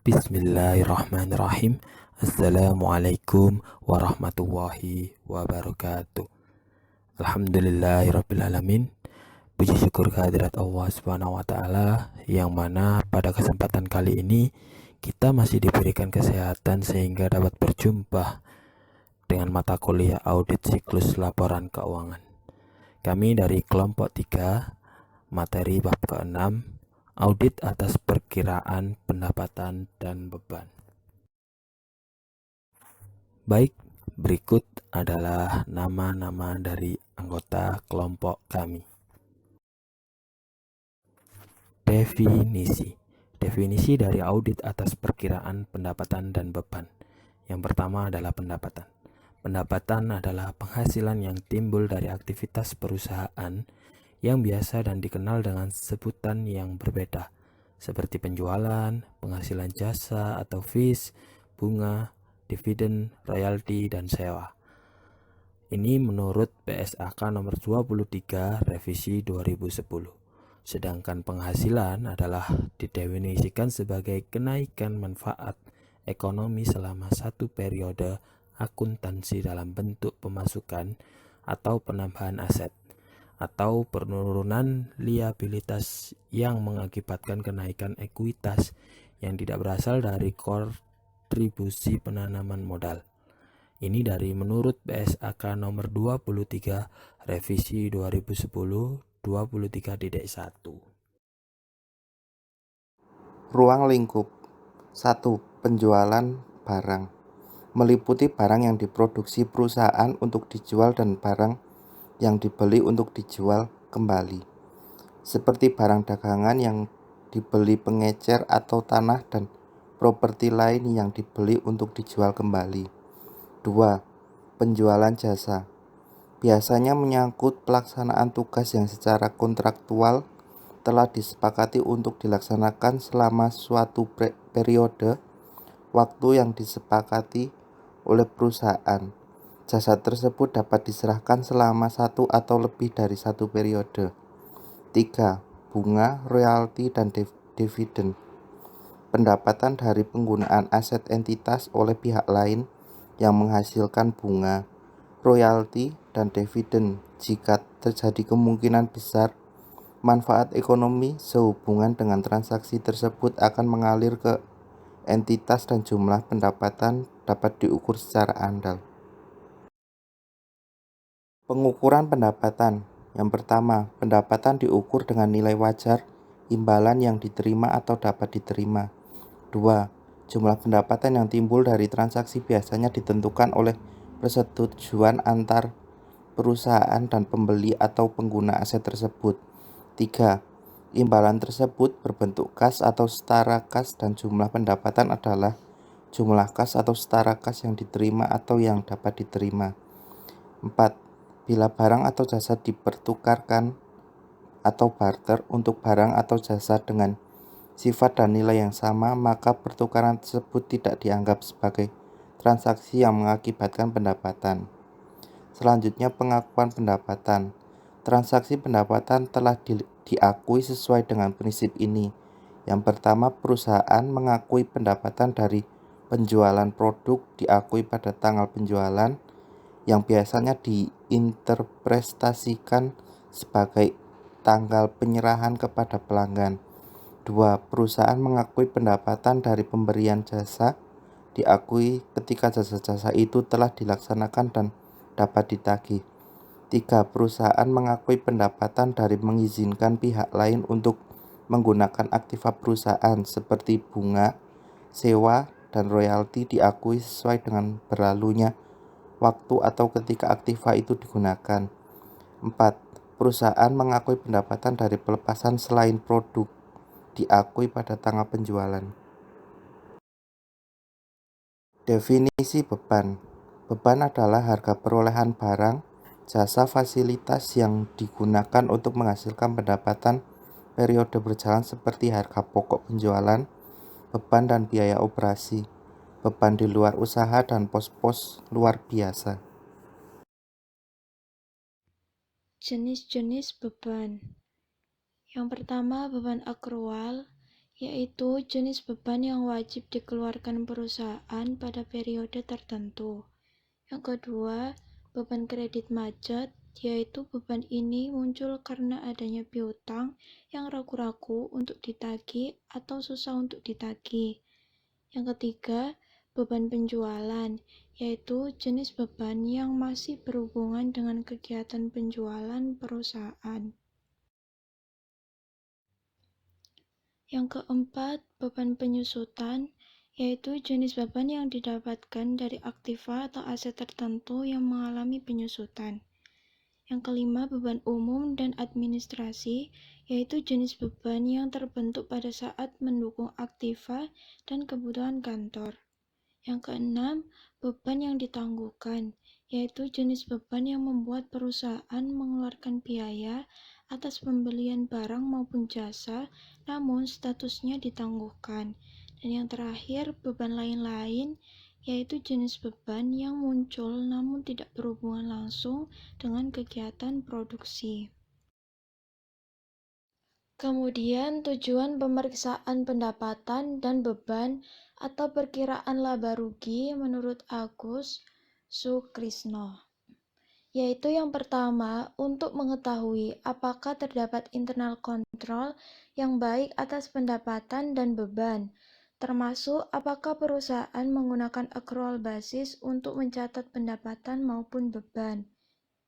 Bismillahirrahmanirrahim. Assalamualaikum warahmatullahi wabarakatuh. Alhamdulillahirrabbilalamin. Puji syukur kehadirat Allah Subhanahu wa Ta'ala, yang mana pada kesempatan kali ini kita masih diberikan kesehatan sehingga dapat berjumpa dengan mata kuliah audit siklus laporan keuangan. Kami dari kelompok 3, materi bab ke-6, audit atas perkiraan pendapatan dan beban. Baik, berikut adalah nama-nama dari anggota kelompok kami. Definisi dari audit atas perkiraan pendapatan dan beban. Yang pertama adalah pendapatan. Pendapatan adalah penghasilan yang timbul dari aktivitas perusahaan yang biasa dan dikenal dengan sebutan yang berbeda, seperti penjualan, penghasilan jasa atau fees, bunga, dividen, royalti, dan sewa. Ini menurut PSAK nomor 23 revisi 2010. Sedangkan penghasilan adalah didefinisikan sebagai kenaikan manfaat ekonomi selama satu periode akuntansi dalam bentuk pemasukan atau penambahan aset, atau penurunan liabilitas yang mengakibatkan kenaikan ekuitas yang tidak berasal dari kontribusi penanaman modal. Ini dari menurut PSAK nomor 23 revisi 2010 23.1. Ruang lingkup 1. Penjualan barang meliputi barang yang diproduksi perusahaan untuk dijual dan barang yang dibeli untuk dijual kembali, seperti barang dagangan yang dibeli pengecer atau tanah dan properti lain yang dibeli untuk dijual kembali. 2. Penjualan jasa biasanya menyangkut pelaksanaan tugas yang secara kontraktual telah disepakati untuk dilaksanakan selama suatu periode waktu yang disepakati oleh perusahaan. Jasa tersebut dapat diserahkan selama satu atau lebih dari satu periode. 3. Bunga, royalti, dan dividen. Pendapatan dari penggunaan aset entitas oleh pihak lain yang menghasilkan bunga, royalti, dan dividen jika terjadi kemungkinan besar manfaat ekonomi sehubungan dengan transaksi tersebut akan mengalir ke entitas dan jumlah pendapatan dapat diukur secara andal. Pengukuran pendapatan. Yang pertama, pendapatan diukur dengan nilai wajar, imbalan yang diterima atau dapat diterima. 2. Jumlah pendapatan yang timbul dari transaksi biasanya ditentukan oleh persetujuan antar perusahaan dan pembeli atau pengguna aset tersebut. 3. Imbalan tersebut berbentuk kas atau setara kas dan jumlah pendapatan adalah jumlah kas atau setara kas yang diterima atau yang dapat diterima. 4. Bila barang atau jasa dipertukarkan atau barter untuk barang atau jasa dengan sifat dan nilai yang sama, maka pertukaran tersebut tidak dianggap sebagai transaksi yang mengakibatkan pendapatan. Selanjutnya, pengakuan pendapatan. Transaksi pendapatan telah diakui sesuai dengan prinsip ini. Yang pertama, perusahaan mengakui pendapatan dari penjualan produk diakui pada tanggal penjualan yang biasanya diinterpretasikan sebagai tanggal penyerahan kepada pelanggan. 2. Perusahaan mengakui pendapatan dari pemberian jasa diakui ketika jasa-jasa itu telah dilaksanakan dan dapat ditagih. 3. Perusahaan mengakui pendapatan dari mengizinkan pihak lain untuk menggunakan aktiva perusahaan seperti bunga, sewa, dan royalti diakui sesuai dengan berlalunya waktu atau ketika aktiva itu digunakan. 4. Perusahaan mengakui pendapatan dari pelepasan selain produk diakui pada tanggal penjualan. Definisi beban. Beban adalah harga perolehan barang, jasa, fasilitas yang digunakan untuk menghasilkan pendapatan periode berjalan seperti harga pokok penjualan, beban dan biaya operasi, beban di luar usaha, dan pos-pos luar biasa. Jenis-jenis beban. Yang pertama, beban akrual yaitu jenis beban yang wajib dikeluarkan perusahaan pada periode tertentu. Yang kedua, beban kredit macet, yaitu beban ini muncul karena adanya piutang yang ragu-ragu untuk ditagih atau susah untuk ditagih. Yang ketiga, beban penjualan, yaitu jenis beban yang masih berhubungan dengan kegiatan penjualan perusahaan. Yang keempat, beban penyusutan, yaitu jenis beban yang didapatkan dari aktiva atau aset tertentu yang mengalami penyusutan. Yang kelima, beban umum dan administrasi, yaitu jenis beban yang terbentuk pada saat mendukung aktiva dan kebutuhan kantor. Yang keenam, beban yang ditangguhkan, yaitu jenis beban yang membuat perusahaan mengeluarkan biaya atas pembelian barang maupun jasa, namun statusnya ditangguhkan. Dan yang terakhir, beban lain-lain, yaitu jenis beban yang muncul namun tidak berhubungan langsung dengan kegiatan produksi. Kemudian tujuan pemeriksaan pendapatan dan beban atau perkiraan laba rugi menurut Agus Sukrisno, yaitu yang pertama untuk mengetahui apakah terdapat internal control yang baik atas pendapatan dan beban, termasuk apakah perusahaan menggunakan accrual basis untuk mencatat pendapatan maupun beban.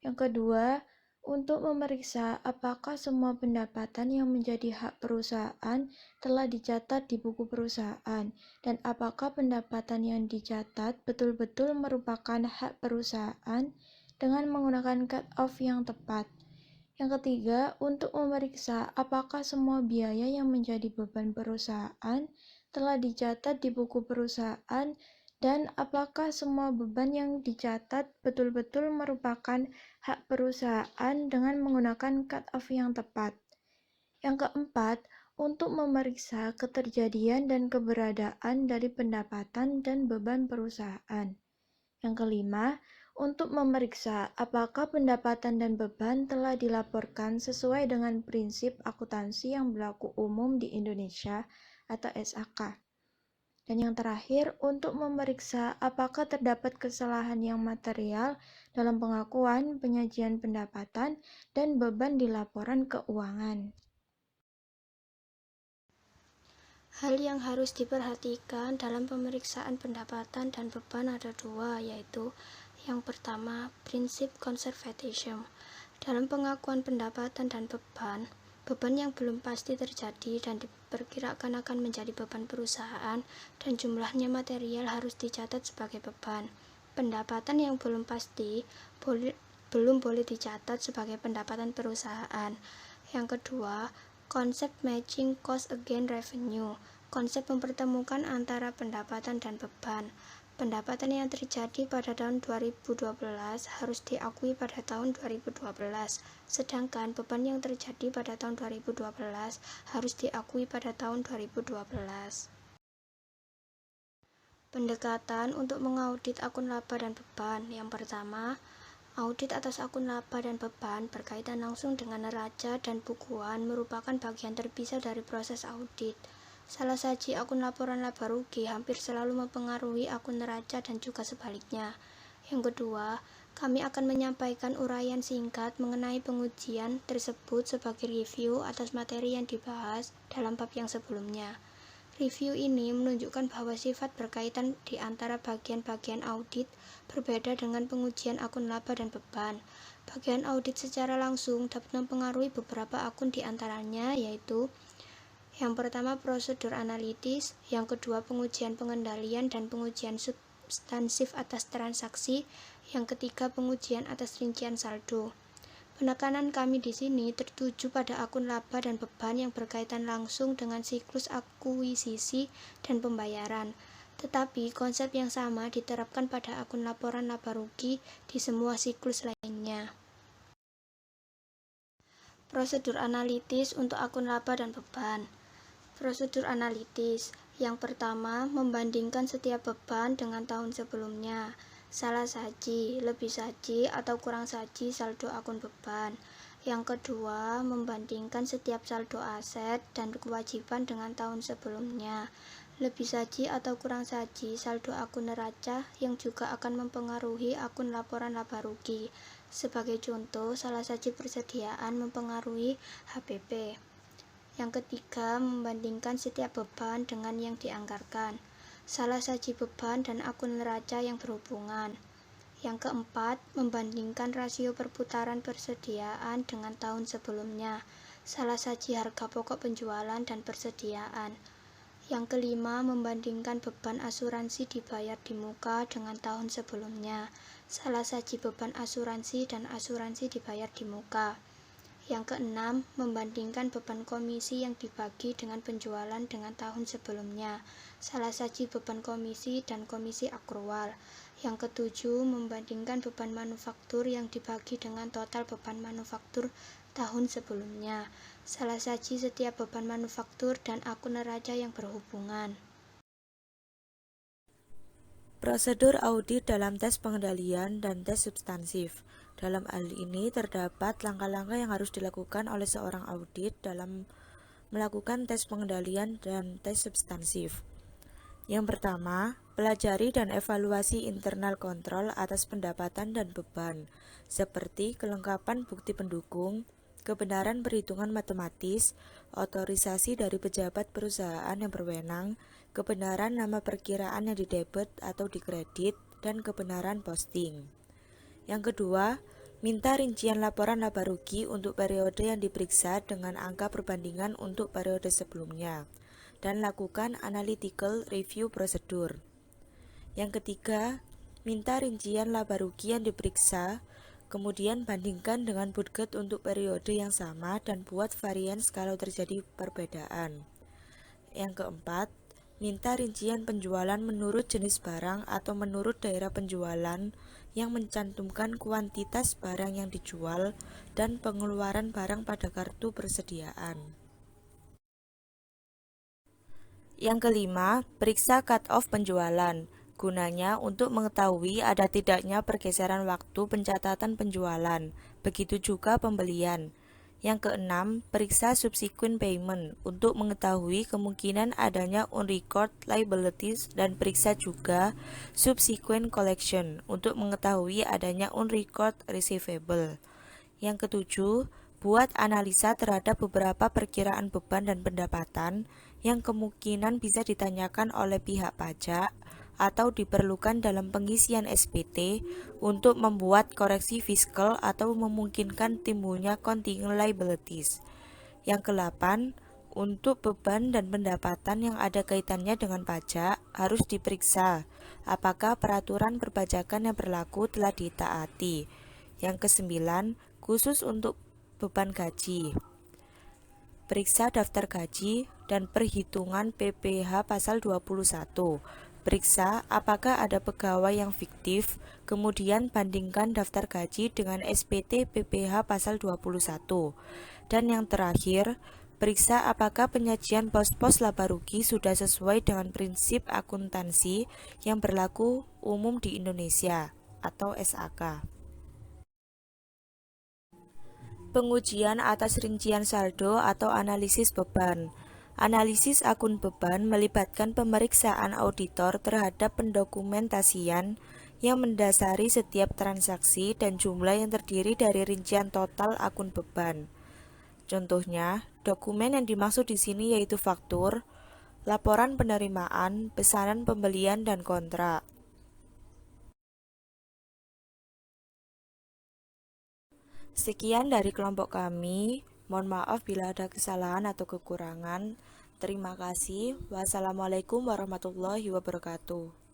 Yang kedua, untuk memeriksa apakah semua pendapatan yang menjadi hak perusahaan telah dicatat di buku perusahaan, dan apakah pendapatan yang dicatat betul-betul merupakan hak perusahaan dengan menggunakan cut-off yang tepat. Yang ketiga, untuk memeriksa apakah semua biaya yang menjadi beban perusahaan telah dicatat di buku perusahaan dan apakah semua beban yang dicatat betul-betul merupakan hak perusahaan dengan menggunakan cut-off yang tepat. Yang keempat, untuk memeriksa keterjadian dan keberadaan dari pendapatan dan beban perusahaan. Yang kelima, untuk memeriksa apakah pendapatan dan beban telah dilaporkan sesuai dengan prinsip akuntansi yang berlaku umum di Indonesia atau SAK. Dan yang terakhir, untuk memeriksa apakah terdapat kesalahan yang material dalam pengakuan, penyajian pendapatan, dan beban di laporan keuangan. Hal yang harus diperhatikan dalam pemeriksaan pendapatan dan beban ada dua, yaitu yang pertama, prinsip conservatism. Dalam pengakuan pendapatan dan beban yang belum pasti terjadi dan diperkirakan akan menjadi beban perusahaan dan jumlahnya material harus dicatat sebagai beban. Pendapatan yang belum pasti belum boleh dicatat sebagai pendapatan perusahaan. Yang kedua, konsep matching cost against revenue. Konsep mempertemukan antara pendapatan dan beban. Pendapatan yang terjadi pada tahun 2012 harus diakui pada tahun 2012, sedangkan beban yang terjadi pada tahun 2012 harus diakui pada tahun 2012. Pendekatan untuk mengaudit akun laba dan beban. Yang pertama, audit atas akun laba dan beban berkaitan langsung dengan neraca dan bukuan merupakan bagian terpisah dari proses audit. Salah saji akun laporan laba rugi hampir selalu mempengaruhi akun neraca dan juga sebaliknya. Yang kedua, kami akan menyampaikan uraian singkat mengenai pengujian tersebut sebagai review atas materi yang dibahas dalam bab yang sebelumnya. Review ini menunjukkan bahwa sifat berkaitan di antara bagian-bagian audit berbeda dengan pengujian akun laba dan beban. Bagian audit secara langsung dapat mempengaruhi beberapa akun di antaranya, yaitu yang pertama prosedur analitis, yang kedua pengujian pengendalian dan pengujian substansif atas transaksi, yang ketiga pengujian atas rincian saldo. Penekanan kami di sini tertuju pada akun laba dan beban yang berkaitan langsung dengan siklus akuisisi dan pembayaran. Tetapi konsep yang sama diterapkan pada akun laporan laba rugi di semua siklus lainnya. Prosedur analitis untuk akun laba dan beban. Prosedur analitis. Yang pertama, membandingkan setiap beban dengan tahun sebelumnya. Salah saji, lebih saji, atau kurang saji saldo akun beban. Yang kedua, membandingkan setiap saldo aset dan kewajiban dengan tahun sebelumnya. Lebih saji atau kurang saji saldo akun neraca yang juga akan mempengaruhi akun laporan laba rugi. Sebagai contoh, salah saji persediaan mempengaruhi HPP. Yang ketiga, membandingkan setiap beban dengan yang dianggarkan. Salah saji beban dan akun neraca yang berhubungan. Yang keempat, membandingkan rasio perputaran persediaan dengan tahun sebelumnya. Salah saji harga pokok penjualan dan persediaan. Yang kelima, membandingkan beban asuransi dibayar di muka dengan tahun sebelumnya. Salah saji beban asuransi dan asuransi dibayar di muka. Yang keenam, membandingkan beban komisi yang dibagi dengan penjualan dengan tahun sebelumnya. Salah saji beban komisi dan komisi akrual. Yang ketujuh, membandingkan beban manufaktur yang dibagi dengan total beban manufaktur tahun sebelumnya. Salah saji setiap beban manufaktur dan akun neraca yang berhubungan. Prosedur audit dalam tes pengendalian dan tes substansif. Dalam hal ini terdapat langkah-langkah yang harus dilakukan oleh seorang audit dalam melakukan tes pengendalian dan tes substansif. Yang pertama, pelajari dan evaluasi internal kontrol atas pendapatan dan beban, seperti kelengkapan bukti pendukung, kebenaran perhitungan matematis, otorisasi dari pejabat perusahaan yang berwenang, kebenaran nama perkiraan yang didebet atau dikredit, dan kebenaran posting. Yang kedua, minta rincian laporan laba rugi untuk periode yang diperiksa dengan angka perbandingan untuk periode sebelumnya, dan lakukan analytical review prosedur. Yang ketiga, minta rincian laba rugi yang diperiksa, kemudian bandingkan dengan budget untuk periode yang sama dan buat variance kalau terjadi perbedaan. Yang keempat, minta rincian penjualan menurut jenis barang atau menurut daerah penjualan yang mencantumkan kuantitas barang yang dijual dan pengeluaran barang pada kartu persediaan. Yang kelima, periksa cut-off penjualan. Gunanya untuk mengetahui ada tidaknya pergeseran waktu pencatatan penjualan, begitu juga pembelian. Yang keenam, periksa subsequent payment untuk mengetahui kemungkinan adanya on-record liabilities dan periksa juga subsequent collection untuk mengetahui adanya on-record receivable. Yang ketujuh, buat analisa terhadap beberapa perkiraan beban dan pendapatan yang kemungkinan bisa ditanyakan oleh pihak pajak atau diperlukan dalam pengisian SPT untuk membuat koreksi fiskal atau memungkinkan timbulnya contingent liabilities. Yang ke-8, untuk beban dan pendapatan yang ada kaitannya dengan pajak harus diperiksa apakah peraturan perpajakan yang berlaku telah ditaati. Yang ke-9, khusus untuk beban gaji, periksa daftar gaji dan perhitungan PPh pasal 21. Periksa apakah ada pegawai yang fiktif, kemudian bandingkan daftar gaji dengan SPT PPh pasal 21. Dan yang terakhir, periksa apakah penyajian pos-pos laba rugi sudah sesuai dengan prinsip akuntansi yang berlaku umum di Indonesia atau SAK. Pengujian atas rincian saldo atau analisis beban. Analisis akun beban melibatkan pemeriksaan auditor terhadap pendokumentasian yang mendasari setiap transaksi dan jumlah yang terdiri dari rincian total akun beban. Contohnya, dokumen yang dimaksud di sini yaitu faktur, laporan penerimaan, pesanan pembelian, dan kontrak. Sekian dari kelompok kami. Mohon maaf bila ada kesalahan atau kekurangan. Terima kasih. Wassalamualaikum warahmatullahi wabarakatuh.